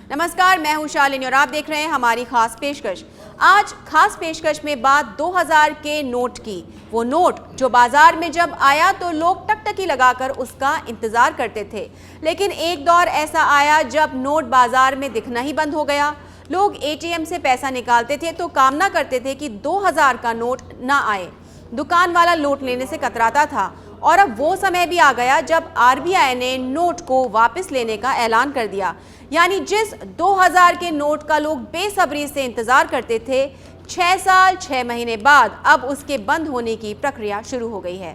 नमस्कार, मैं हूं शालिनी और आप देख रहे हैं हमारी खास पेशकश। आज खास पेशकश में बात 2000 के नोट की। वो नोट जो बाजार में जब आया तो लोग टकटकी लगाकर उसका इंतजार करते थे, लेकिन एक दौर ऐसा आया जब नोट बाजार में दिखना ही बंद हो गया। लोग एटीएम से पैसा निकालते थे तो कामना करते थे कि 2000 का नोट ना आए। दुकान वाला नोट लेने से कतराता था और अब वो समय भी आ गया जब आरबीआई ने नोट को वापस लेने का ऐलान कर दिया। यानी जिस 2000 के नोट का लोग बेसब्री से इंतजार करते थे, 6 साल 6 महीने बाद अब उसके बंद होने की प्रक्रिया शुरू हो गई है।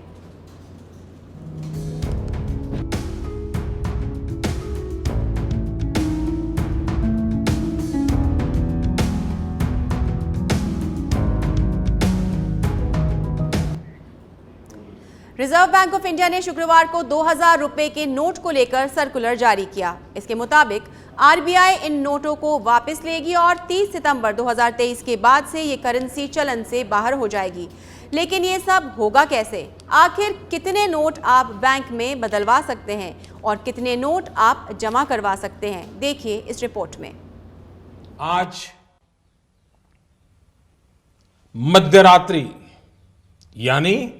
रिजर्व बैंक ऑफ इंडिया ने शुक्रवार को 2000 रुपए के नोट को लेकर सर्कुलर जारी किया। इसके मुताबिक आरबीआई इन नोटों को वापस लेगी और 30 सितंबर 2023 के बाद से ये करेंसी चलन से बाहर हो जाएगी। लेकिन ये सब होगा कैसे? आखिर कितने नोट आप बैंक में बदलवा सकते हैं और कितने नोट आप जमा करवा सकते हैं? देखिए इस रिपोर्ट में। आज मध्यरात्रि यानी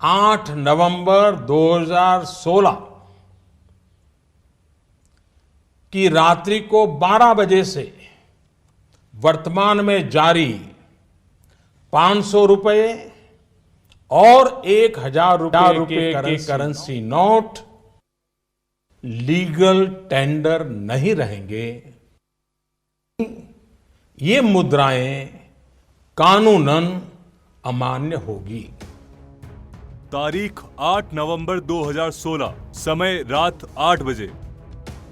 8 नवंबर 2016 की रात्रि को 12 बजे से वर्तमान में जारी 500 रुपए और 1000 रुपए के करेंसी नोट लीगल टेंडर नहीं रहेंगे। ये मुद्राएं कानूनन अमान्य होगी। तारीख 8 नवंबर 2016, समय रात 8 बजे।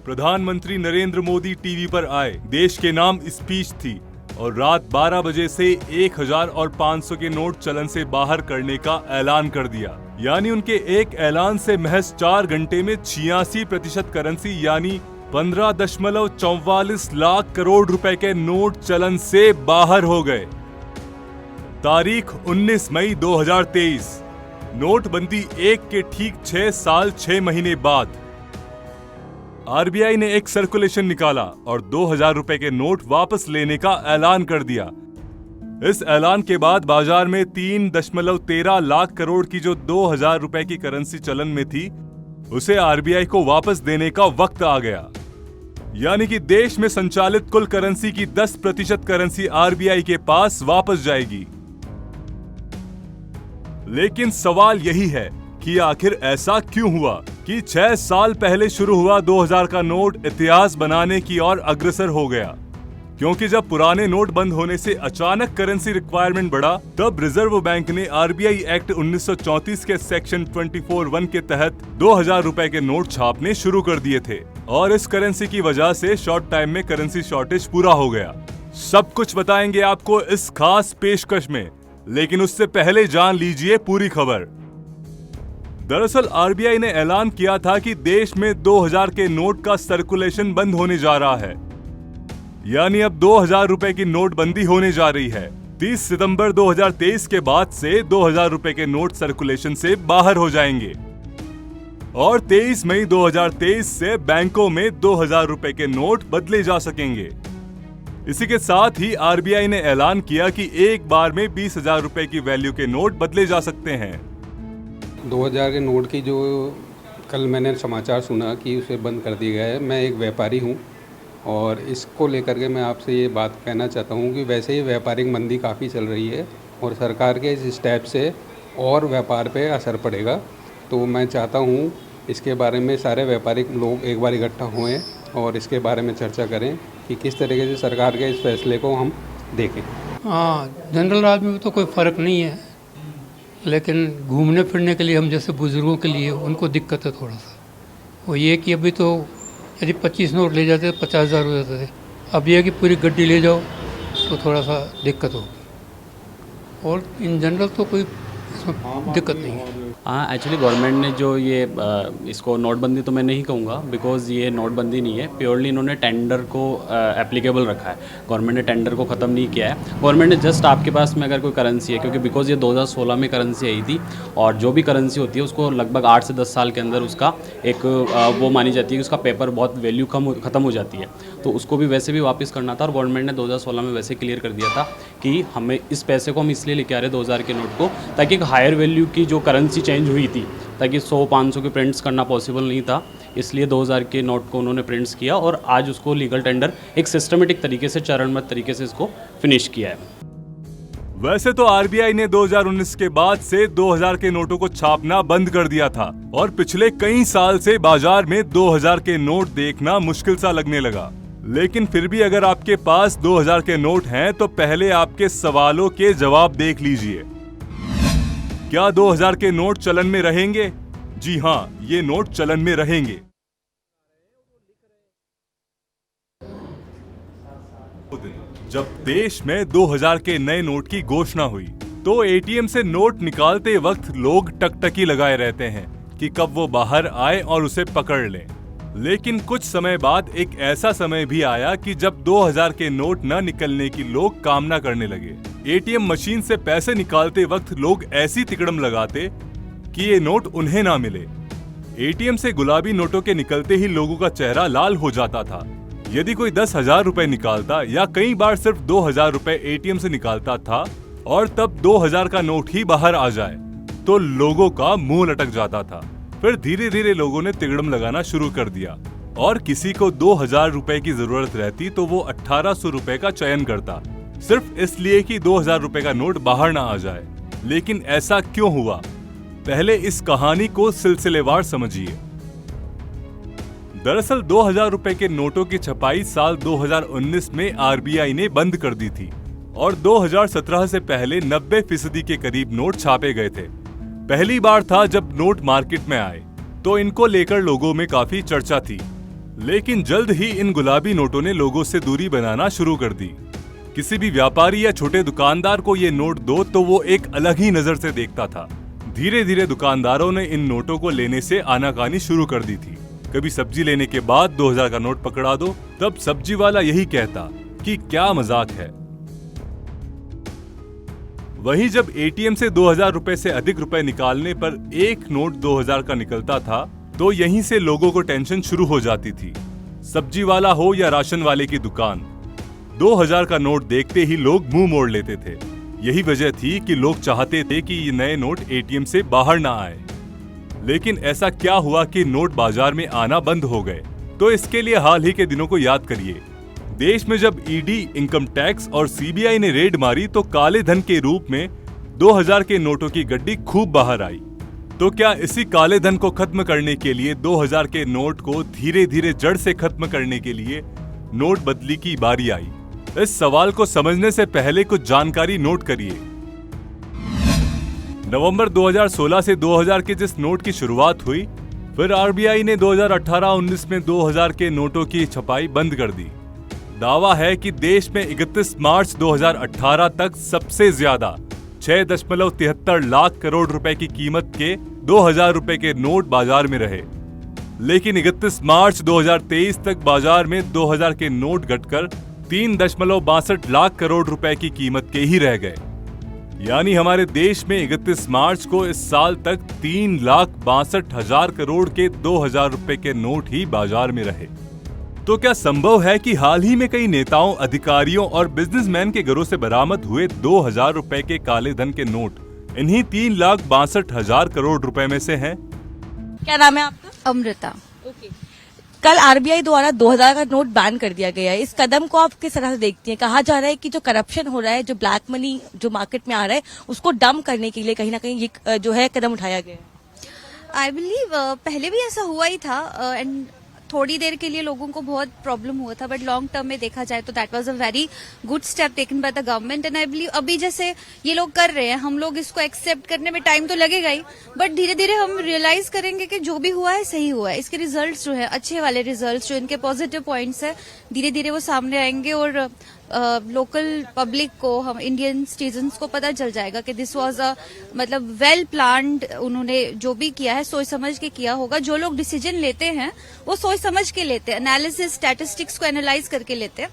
प्रधानमंत्री नरेंद्र मोदी टीवी पर आए। देश के नाम स्पीच थी और रात 12 बजे से 1000 और 500 के नोट चलन से बाहर करने का ऐलान कर दिया। यानी उनके एक ऐलान से महज 4 घंटे में 86% करेंसी यानी 15.44 लाख करोड़ रुपए के नोट चलन से बाहर हो गए। तारीख 19 मई 2023, नोटबंदी एक के ठीक 6 साल 6 महीने बाद आरबीआई ने एक सर्कुलेशन निकाला और 2000 रुपए के नोट वापस लेने का ऐलान कर दिया। इस ऐलान के बाद बाजार में 3.13 लाख करोड़ की जो 2000 रुपए की करेंसी चलन में थी, उसे आरबीआई को वापस देने का वक्त आ गया। यानी कि देश में संचालित कुल करेंसी की 10% करेंसी आरबीआई के पास वापस जाएगी। लेकिन सवाल यही है कि आखिर ऐसा क्यों हुआ कि 6 साल पहले शुरू हुआ 2000 का नोट इतिहास बनाने की ओर अग्रसर हो गया। क्योंकि जब पुराने नोट बंद होने से अचानक करेंसी रिक्वायरमेंट बढ़ा, तब रिजर्व बैंक ने आरबीआई एक्ट 1934 के सेक्शन 24(1) के तहत 2000 रुपए के नोट छापने शुरू कर दिए थे और इस करेंसी की वजह से शॉर्ट टाइम में करेंसी शॉर्टेज पूरा हो गया। सब कुछ बताएंगे आपको इस खास पेशकश में, लेकिन उससे पहले जान लीजिए पूरी खबर। दरअसल आरबीआई ने ऐलान किया था कि देश में 2000 के नोट का सर्कुलेशन बंद होने जा रहा है। यानी अब 2000 रुपए की नोटबंदी होने जा रही है। 30 सितंबर 2023 के बाद से 2000 रुपए के नोट सर्कुलेशन से बाहर हो जाएंगे और 23 मई 2023 से बैंकों में 2000 रुपए के नोट बदले जा सकेंगे। इसी के साथ ही आरबीआई ने ऐलान किया कि एक बार में 20,000 रुपए की वैल्यू के नोट बदले जा सकते हैं। 2000 के नोट की जो कल मैंने समाचार सुना कि उसे बंद कर दिया गया है। मैं एक व्यापारी हूं और इसको लेकर के मैं आपसे ये बात कहना चाहता हूं कि वैसे ही व्यापारिक मंदी काफ़ी चल रही है और सरकार के इस स्टेप से और व्यापार पे असर पड़ेगा। तो मैं चाहता हूं इसके बारे में सारे व्यापारिक लोग एक बार इकट्ठा हुए और इसके बारे में चर्चा करें कि किस तरीके से सरकार के इस फैसले को हम देखें। हाँ, जनरल आदमी में तो कोई फ़र्क नहीं है, लेकिन घूमने फिरने के लिए हम जैसे बुज़ुर्गों के लिए उनको दिक्कत है थोड़ा सा। वो ये कि अभी तो यदि 25 नोट ले जाते 50,000 हो जाते थे, अब ये कि पूरी गड्डी ले जाओ तो थोड़ा सा दिक्कत होगी। और इन जनरल तो कोई इसमें दिक्कत नहीं है। हाँ, एक्चुअली गवर्नमेंट ने जो ये इसको नोटबंदी तो मैं नहीं कहूँगा, बिकॉज ये नोटबंदी नहीं है, प्योरली इन्होंने टेंडर को एप्लीकेबल रखा है। गवर्नमेंट ने टेंडर को ख़त्म नहीं किया है। गवर्नमेंट ने जस्ट आपके पास में अगर कोई करेंसी है, क्योंकि बिकॉज ये 2016 में करेंसी आई थी, और जो भी करेंसी होती है उसको लगभग 8 से 10 साल के अंदर उसका एक वो मानी जाती है कि उसका पेपर बहुत वैल्यू ख़त्म हो जाती है, तो उसको भी वैसे भी वापस करना था। और गवर्नमेंट ने 2016 में वैसे क्लियर कर दिया था कि हमें इस पैसे को हम इसलिए लेके आ रहे हैं 2000 के नोट को, ताकि एक हायर वैल्यू की जो करेंसी चेंज हुई थी, ताकि 100-500 के प्रिंट्स करना पॉसिबल नहीं था, इसलिए 2000 के नोट को उन्होंने प्रिंट्स किया और आज उसको लीगल टेंडर एक सिस्टमेटिक तरीके से, चरणबद्ध तरीके से इसको फिनिश किया है। वैसे तो आरबीआई ने 2019 के बाद से 2000 के नोटों को छापना बंद कर दिया था और पिछले कई साल से बाजार में 2000 के नोट देखना मुश्किल सा लगने लगा। लेकिन फिर भी अगर आपके पास 2000 के नोट हैं तो पहले आपके सवालों के जवाब देख लीजिए। क्या 2000 के नोट चलन में रहेंगे? जी हाँ, ये नोट चलन में रहेंगे। जब देश में 2000 के नए नोट की घोषणा हुई तो एटीएम से नोट निकालते वक्त लोग टकटकी लगाए रहते हैं कि कब वो बाहर आए और उसे पकड़ लें। लेकिन कुछ समय बाद एक ऐसा समय भी आया कि जब 2000 के नोट न निकलने की लोग कामना करने लगे। एटीएम मशीन से पैसे निकालते वक्त लोग ऐसी तिकड़म लगाते कि ये नोट उन्हें ना मिले। एटीएम से गुलाबी नोटों के निकलते ही लोगों का चेहरा लाल हो जाता था। यदि कोई 10,000 रुपए निकालता या कई बार सिर्फ 2000 रुपए एटीएम से निकालता था और तब 2000 का नोट ही बाहर आ जाए तो लोगों का मुंह लटक जाता था। फिर धीरे धीरे लोगों ने तिगड़म लगाना शुरू कर दिया और किसी को 2000 रुपए की जरूरत रहती तो वो 1800 रुपए का चयन करता, सिर्फ इसलिए कि 2000 रुपए का नोट बाहर ना आ जाए। लेकिन ऐसा क्यों हुआ? पहले इस कहानी को सिलसिलेवार समझिए। दरअसल 2000 रुपए के नोटों की छपाई साल 2019 में आरबीआई ने बंद कर दी थी और 2017 से पहले 90% के करीब नोट छापे गए थे। पहली बार था जब नोट मार्केट में आए तो इनको लेकर लोगों में काफी चर्चा थी। लेकिन जल्द ही इन गुलाबी नोटों ने लोगों से दूरी बनाना शुरू कर दी। किसी भी व्यापारी या छोटे दुकानदार को ये नोट दो तो वो एक अलग ही नजर से देखता था। धीरे धीरे दुकानदारों ने इन नोटों को लेने से आनाकानी शुरू कर दी थी। कभी सब्जी लेने के बाद 2000 का नोट पकड़ा दो, तब सब्जी वाला यही कहता कि क्या मजाक है। वहीं जब एटीएम से 2000 रुपए से अधिक रुपए निकालने पर एक नोट 2000 का निकलता था तो यहीं से लोगों को टेंशन शुरू हो जाती थी। सब्जी वाला हो या राशन वाले की दुकान, 2000 का नोट देखते ही लोग मुंह मोड़ लेते थे। यही वजह थी कि लोग चाहते थे कि ये नए नोट एटीएम से बाहर ना आए। लेकिन ऐसा क्या हुआ कि नोट बाजार में आना बंद हो गए? तो इसके लिए हाल ही के दिनों को याद करिए। देश में जब ईडी, इनकम टैक्स और सीबीआई ने रेड मारी तो काले धन के रूप में 2000 के नोटों की गड्डी खूब बाहर आई। तो क्या इसी काले धन को खत्म करने के लिए 2000 के नोट को धीरे धीरे जड़ से खत्म करने के लिए नोटबंदी की बारी आई? इस सवाल को समझने से पहले कुछ जानकारी नोट करिए। नवंबर 2016 से 2000 के जिस नोट की शुरुआत हुई, फिर आरबीआई ने 2018-19 में 2000 के नोटों की छपाई बंद कर दी। दावा है कि देश में 31 मार्च 2018 तक सबसे ज्यादा 6.73 लाख करोड़ रुपए की कीमत के 2000 रुपए के नोट बाजार में रहे। लेकिन 31 मार्च 2023 तक बाजार में 2000 के नोट घटकर 3.62 लाख करोड़ रुपए की कीमत के ही रह गए। यानी हमारे देश में 31 मार्च को इस साल तक 3,62,000 करोड़ के 2000 रुपए के नोट ही बाजार में रहे। तो क्या संभव है कि हाल ही में कई नेताओं, अधिकारियों और बिजनेसमैन के घरों से बरामद हुए 2000 रुपए के काले धन के नोट इन्हीं 3,62,000 करोड़ रुपए में से हैं? क्या नाम है आपका? अमृता। ओके। कल आरबीआई द्वारा 2000 का नोट बैन कर दिया गया है। इस कदम को आप किस तरह से देखती हैं? कहा जा रहा है कि जो करप्शन हो रहा है, जो ब्लैक मनी जो मार्केट में आ रहा है, उसको डंप करने के लिए कहीं ना कहीं ये जो है कदम उठाया गया है। आई बिलीव पहले भी ऐसा हुआ ही था एंड थोड़ी देर के लिए लोगों को बहुत प्रॉब्लम हुआ था, बट लॉन्ग टर्म में देखा जाए तो that was a very good step taken by the government and I believe अभी जैसे ये लोग कर रहे हैं, हम लोग इसको एक्सेप्ट करने में टाइम तो लगेगा ही, बट धीरे धीरे हम रियलाइज करेंगे कि जो भी हुआ है सही हुआ है। इसके रिजल्ट्स जो है अच्छे वाले रिजल्ट्स, जो इनके पॉजिटिव पॉइंट्स है, धीरे धीरे वो सामने आएंगे और लोकल पब्लिक को, हम इंडियन सिटीजन्स को पता चल जाएगा कि दिस वाज अ मतलब वेल प्लान्ड, उन्होंने जो भी किया है सोच समझ के किया होगा। जो लोग डिसीजन लेते हैं वो सोच समझ के लेते हैं, एनालिसिस स्टैटिस्टिक्स को एनालाइज करके लेते हैं।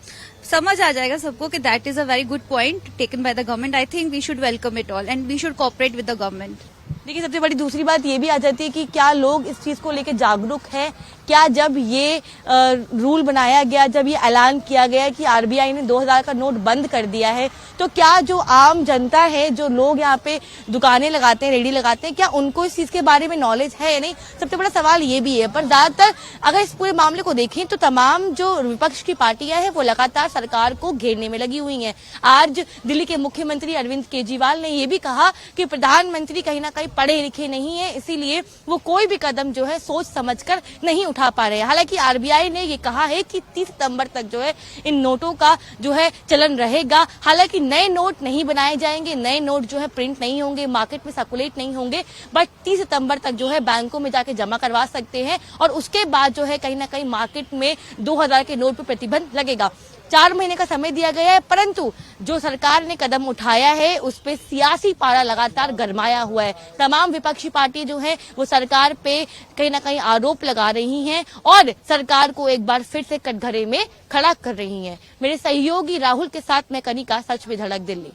समझ आ जाएगा सबको कि that is a very good point taken by the government. I think we should welcome it all and we should cooperate with the government. देखिए, सबसे बड़ी दूसरी बात ये भी आ जाती है कि क्या लोग इस चीज को लेकर जागरूक हैं? क्या जब ये रूल बनाया गया, जब ये ऐलान किया गया कि आरबीआई ने 2000 का नोट बंद कर दिया है, तो क्या जो आम जनता है, जो लोग यहाँ पे दुकानें लगाते हैं, रेडी लगाते हैं, क्या उनको इस चीज के बारे में नॉलेज है या नहीं? सबसे बड़ा सवाल ये भी है। पर ज्यादातर अगर इस पूरे मामले को देखें तो तमाम जो विपक्ष की पार्टियां हैं वो लगातार सरकार को घेरने में लगी हुई हैं। आज दिल्ली के मुख्यमंत्री अरविंद केजरीवाल ने ये भी कहा कि प्रधानमंत्री कहीं ना कहीं पढ़े लिखे नहीं है, इसीलिए वो कोई भी कदम जो है सोच समझकर नहीं उठा पा रहे हैं। हालांकि आरबीआई ने ये कहा है कि 30 सितंबर तक जो है इन नोटों का जो है चलन रहेगा। हालांकि नए नोट नहीं बनाए जाएंगे, नए नोट जो है प्रिंट नहीं होंगे, मार्केट में सर्कुलेट नहीं होंगे, बट 30 सितंबर तक जो है बैंकों में जाके जमा करवा सकते हैं और उसके बाद जो है कहीं ना कहीं मार्केट में 2000 के नोट पर प्रतिबंध लगेगा। 4 महीने का समय दिया गया है, परंतु जो सरकार ने कदम उठाया है उस पे सियासी पारा लगातार गरमाया हुआ है। तमाम विपक्षी पार्टी जो है वो सरकार पे कहीं ना कहीं आरोप लगा रही हैं और सरकार को एक बार फिर से कटघरे में खड़ा कर रही हैं। मेरे सहयोगी राहुल के साथ मैं कनिका, सच में धड़क, दिल्ली।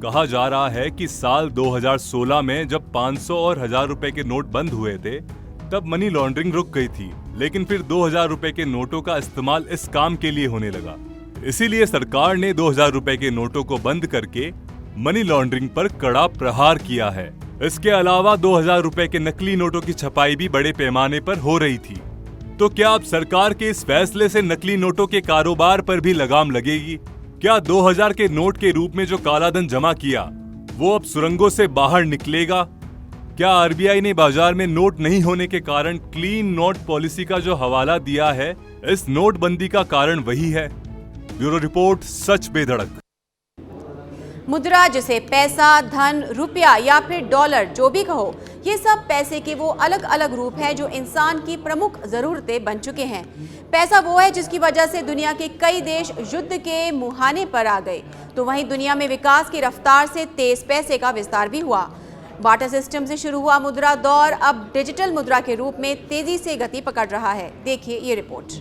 कहा जा रहा है कि साल 2016 में जब 500 और 1000 रुपए के नोट बंद हुए थे तब मनी लॉन्ड्रिंग रुक गई थी, लेकिन फिर 2000 रुपए के नोटों का इस्तेमाल इस काम के लिए होने लगा। इसीलिए सरकार ने 2000 रुपए के नोटों को बंद करके मनी लॉन्ड्रिंग पर कड़ा प्रहार किया है। इसके अलावा 2000 रुपए के नकली नोटों की छपाई भी बड़े पैमाने पर हो रही थी। तो क्या अब सरकार के इस फैसले से नकली नोटों के कारोबार पर भी लगाम लगेगी? क्या 2000 के नोट के रूप में जो काला धन जमा किया वो अब सुरंगों से बाहर निकलेगा? क्या आरबीआई ने बाजार में नोट नहीं होने के कारण क्लीन नोट पॉलिसी का जो हवाला दिया है, इस नोटबंदी का कारण वही है? ब्यूरो रिपोर्ट, सच बेधड़क। मुद्रा, जिसे पैसा, धन, रुपया या फिर डॉलर जो भी कहो, ये सब पैसे के वो अलग अलग रूप हैं जो इंसान की प्रमुख जरूरतें बन चुके हैं। पैसा वो है जिसकी वजह से दुनिया के कई देश युद्ध के मुहाने पर आ गए, तो वहीं दुनिया में विकास की रफ्तार से तेज पैसे का विस्तार भी हुआ। बार्टर सिस्टम से शुरू हुआ मुद्रा दौर अब डिजिटल मुद्रा के रूप में तेजी से गति पकड़ रहा है। देखिए ये रिपोर्ट।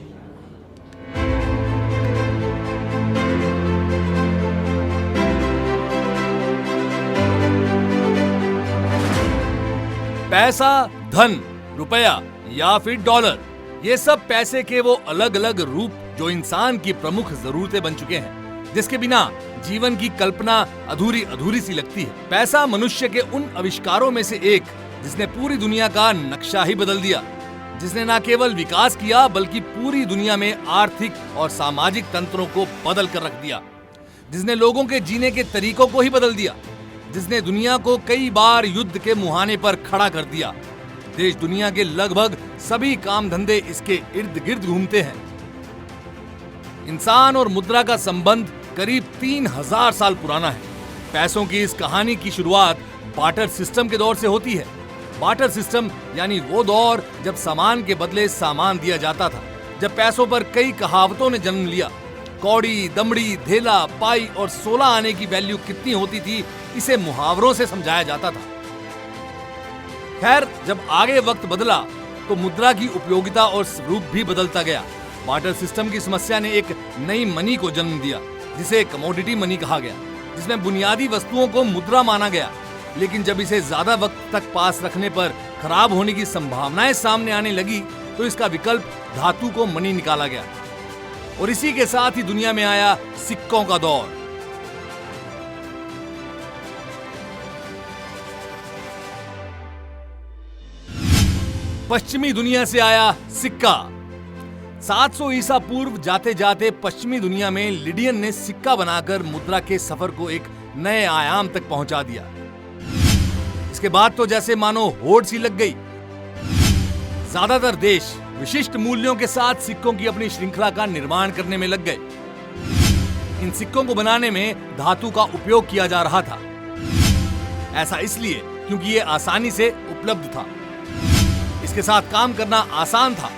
पैसा, धन, रुपया या फिर डॉलर, ये सब पैसे के वो अलग अलग रूप जो इंसान की प्रमुख जरूरतें बन चुके हैं, जिसके बिना जीवन की कल्पना अधूरी अधूरी सी लगती है। पैसा मनुष्य के उन आविष्कारों में से एक जिसने पूरी दुनिया का नक्शा ही बदल दिया, जिसने न केवल विकास किया बल्कि पूरी दुनिया में आर्थिक और सामाजिक तंत्रों को बदल कर रख दिया, जिसने लोगों के जीने के तरीकों को ही बदल दिया, जिसने दुनिया को कई बार युद्ध के मुहाने पर खड़ा कर दिया। देश दुनिया के लगभग सभी काम धंधे इसके इर्द गिर्द घूमते हैं। इंसान और मुद्रा का संबंध करीब 3000 साल पुराना है। पैसों की इस कहानी की शुरुआत बार्टर सिस्टम के दौर से होती है। बार्टर सिस्टम यानी वो दौर जब सामान के बदले सामान दिया जाता था, जब पैसों पर कई कहावतों ने जन्म लिया। कौड़ी, दमड़ी, धेला, पाई और 16 आने की वैल्यू कितनी होती थी, इसे मुहावरों से समझाया जाता था। खैर, जब आगे वक्त बदला तो मुद्रा की उपयोगिता और स्वरूप भी बदलता गया। बार्टर सिस्टम की समस्या ने एक नई मनी को जन्म दिया, जिसे कमोडिटी मनी कहा गया, जिसमें बुनियादी वस्तुओं को मुद्रा माना गया। लेकिन जब इसे ज्यादा वक्त तक पास रखने पर खराब होने की संभावनाएं सामने आने लगी, तो इसका विकल्प धातु को मनी निकाला गया। और इसी के साथ ही दुनिया में आया सिक्कों का दौर। पश्चिमी दुनिया से आया सिक्का। 700 ईसा पूर्व जाते जाते पश्चिमी दुनिया में लिडियन ने सिक्का बनाकर मुद्रा के सफर को एक नए आयाम तक पहुंचा दिया। इसके बाद तो जैसे मानो होड़ सी लग गई। ज्यादातर देश विशिष्ट मूल्यों के साथ सिक्कों की अपनी श्रृंखला का निर्माण करने में लग गए। इन सिक्कों को बनाने में धातु का उपयोग किया जा रहा था। ऐसा इसलिए क्योंकि ये आसानी से उपलब्ध था, इसके साथ काम करना आसान था,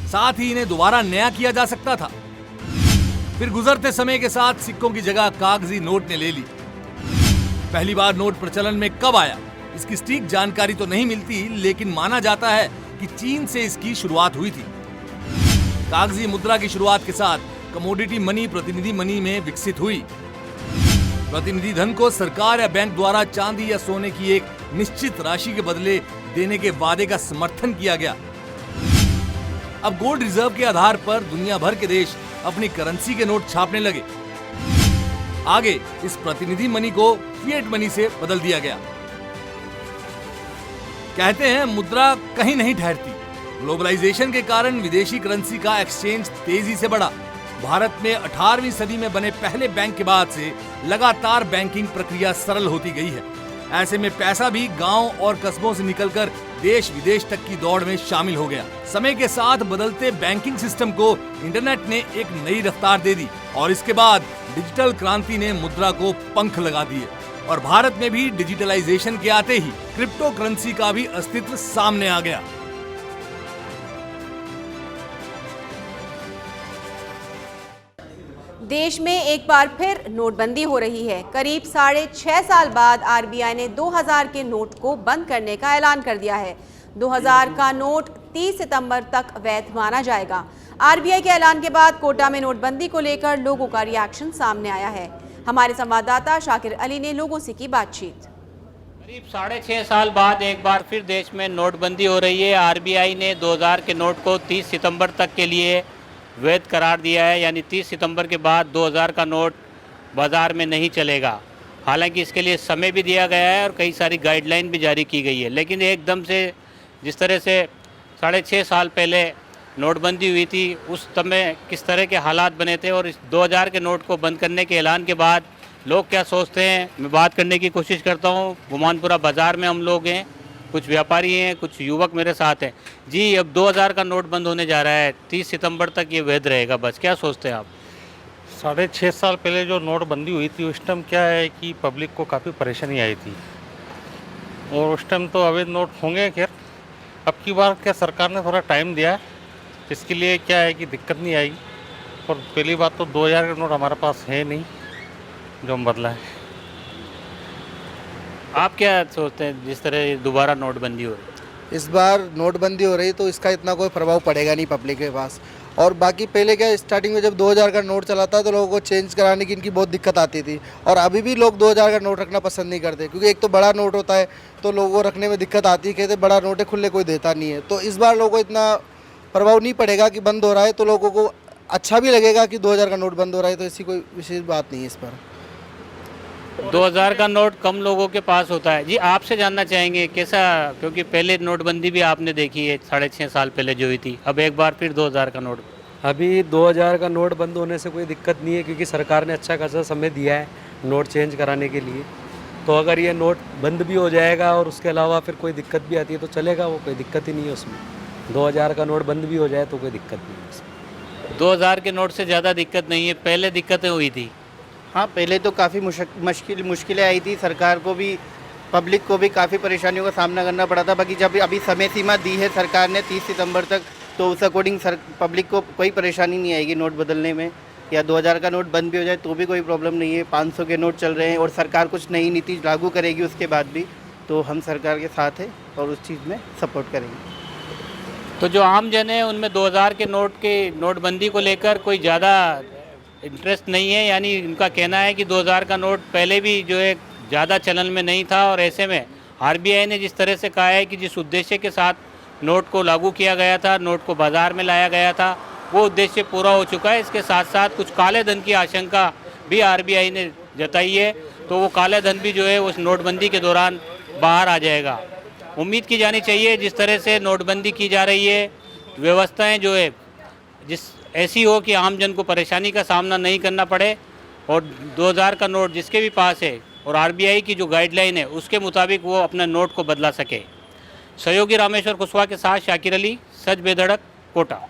साथ ही इन्हें दोबारा नया किया जा सकता था। फिर गुजरते समय के साथ सिक्कों की जगह कागजी नोट ने ले ली। पहली बार नोट प्रचलन में कब आया, इसकी सटीक जानकारी तो नहीं मिलती, लेकिन माना जाता है कि चीन से इसकी शुरुआत हुई थी। कागजी मुद्रा की शुरुआत के साथ कमोडिटी मनी प्रतिनिधि मनी में विकसित हुई। प्रतिनिधि धन को सरकार या बैंक द्वारा चांदी या सोने की एक निश्चित राशि के बदले देने के वादे का समर्थन किया गया। अब गोल्ड रिजर्व के आधार पर दुनिया भर के देश अपनी करेंसी के नोट छापने लगे। आगे इस प्रतिनिधि मनी को फिएट मनी से बदल दिया गया। कहते हैं मुद्रा कहीं नहीं ठहरती। ग्लोबलाइजेशन के कारण विदेशी करेंसी का एक्सचेंज तेजी से बढ़ा। भारत में 18वीं सदी में बने पहले बैंक के बाद से लगातार बैंकिंग प्रक्रिया सरल होती गई है। ऐसे में पैसा भी गांव और कस्बों से निकलकर देश विदेश तक की दौड़ में शामिल हो गया। समय के साथ बदलते बैंकिंग सिस्टम को इंटरनेट ने एक नई रफ्तार दे दी और इसके बाद डिजिटल क्रांति ने मुद्रा को पंख लगा दिए और भारत में भी डिजिटलाइजेशन के आते ही क्रिप्टो करेंसी का भी अस्तित्व सामने आ गया। देश में एक बार फिर नोटबंदी हो रही है। करीब 6.5 साल बाद आरबीआई ने 2000 के नोट को बंद करने का ऐलान कर दिया है। 2000 का नोट 30 सितंबर तक वैध माना जाएगा। आरबीआई के ऐलान के बाद कोटा में नोटबंदी को लेकर लोगों का रिएक्शन सामने आया है। हमारे संवाददाता शाकिर अली ने लोगों से की बातचीत। करीब 6.5 साल बाद एक बार फिर देश में नोटबंदी हो रही है। आरबीआई ने 2000 के नोट को 30 सितंबर तक के लिए वैध करार दिया है, यानी 30 सितंबर के बाद 2000 का नोट बाज़ार में नहीं चलेगा। हालांकि इसके लिए समय भी दिया गया है और कई सारी गाइडलाइन भी जारी की गई है, लेकिन एकदम से जिस तरह से 6.5 साल पहले नोटबंदी हुई थी उस समय किस तरह के हालात बने थे और इस 2000 के नोट को बंद करने के ऐलान के बाद लोग क्या सोचते हैं, मैं बात करने की कोशिश करता हूँ। गुमानपुरा बाज़ार में हम लोग हैं, कुछ व्यापारी हैं, कुछ युवक मेरे साथ हैं। जी, अब 2000 का नोट बंद होने जा रहा है, 30 सितंबर तक ये वैध रहेगा, बस क्या सोचते हैं आप? 6.5 साल पहले जो नोटबंदी हुई थी उस टाइम क्या है कि पब्लिक को काफ़ी परेशानी आई थी और उस टाइम तो अवैध नोट होंगे। खैर अब की बार क्या सरकार ने थोड़ा टाइम दिया है, इसके लिए क्या है कि दिक्कत नहीं आएगी। और पहली बात तो 2000 का नोट हमारे पास है नहीं जो हम बदला है। आप क्या सोचते हैं जिस तरह दोबारा नोटबंदी हो रही है? इस बार नोटबंदी हो रही तो इसका इतना कोई प्रभाव पड़ेगा नहीं पब्लिक के पास। और बाकी पहले क्या स्टार्टिंग में जब 2000 का नोट चला था तो लोगों को चेंज कराने की इनकी बहुत दिक्कत आती थी और अभी भी लोग 2000 का नोट रखना पसंद नहीं करते क्योंकि एक तो बड़ा नोट होता है तो लोगों को रखने में दिक्कत आती है। कहते बड़ा नोट है, खुले कोई देता नहीं है। तो इस बार लोगों को इतना प्रभाव नहीं पड़ेगा कि बंद हो रहा है, तो लोगों को अच्छा भी लगेगा कि 2000 का नोट बंद हो रहा है। तो ऐसी कोई विशेष बात नहीं है इस पर। 2000 का नोट कम लोगों के पास होता है। जी, आपसे जानना चाहेंगे कैसा, क्योंकि पहले नोटबंदी भी आपने देखी है 6.5 साल पहले जो हुई थी, अब एक बार फिर 2000 का नोट। अभी 2000 का नोट बंद होने से कोई दिक्कत नहीं है क्योंकि सरकार ने अच्छा खासा समय दिया है नोट चेंज कराने के लिए। तो अगर ये नोट बंद भी हो जाएगा और उसके अलावा फिर कोई दिक्कत भी आती है तो चलेगा, वो कोई दिक्कत ही नहीं है उसमें। 2000 का नोट बंद भी हो जाए तो कोई दिक्कत नहीं है उसमें। 2000 के नोट से ज़्यादा दिक्कत नहीं है, पहले दिक्कतें हुई थी। हाँ, पहले तो काफ़ी मुश्किलें आई थी, सरकार को भी पब्लिक को भी काफ़ी परेशानियों का सामना करना पड़ा था। बाकी जब अभी समय सीमा दी है सरकार ने 30 सितंबर तक, तो उस अकॉर्डिंग पब्लिक को कोई परेशानी नहीं आएगी नोट बदलने में। या 2000 का नोट बंद भी हो जाए तो भी कोई प्रॉब्लम नहीं है। 500 के नोट चल रहे हैं और सरकार कुछ नई नीति लागू करेगी उसके बाद भी, तो हम सरकार के साथ हैं और उस चीज़ में सपोर्ट करेंगे। तो जो आम जन है उनमें 2000 के नोटबंदी को लेकर कोई ज़्यादा इंटरेस्ट नहीं है, यानी उनका कहना है कि 2000 का नोट पहले भी जो है ज़्यादा चलन में नहीं था और ऐसे में आरबीआई ने जिस तरह से कहा है कि जिस उद्देश्य के साथ नोट को लागू किया गया था, नोट को बाज़ार में लाया गया था, वो उद्देश्य पूरा हो चुका है। इसके साथ साथ कुछ काले धन की आशंका भी आरबीआई ने जताई है, तो वो काले धन भी जो है उस नोटबंदी के दौरान बाहर आ जाएगा। उम्मीद की जानी चाहिए जिस तरह से नोटबंदी की जा रही है, व्यवस्थाएं जो है ऐसी हो कि आम जन को परेशानी का सामना नहीं करना पड़े और 2000 का नोट जिसके भी पास है और आरबीआई की जो गाइडलाइन है उसके मुताबिक वो अपने नोट को बदला सके। सहयोगी रामेश्वर कुशवाहा के साथ शाकिर अली, सच बेधड़क, कोटा।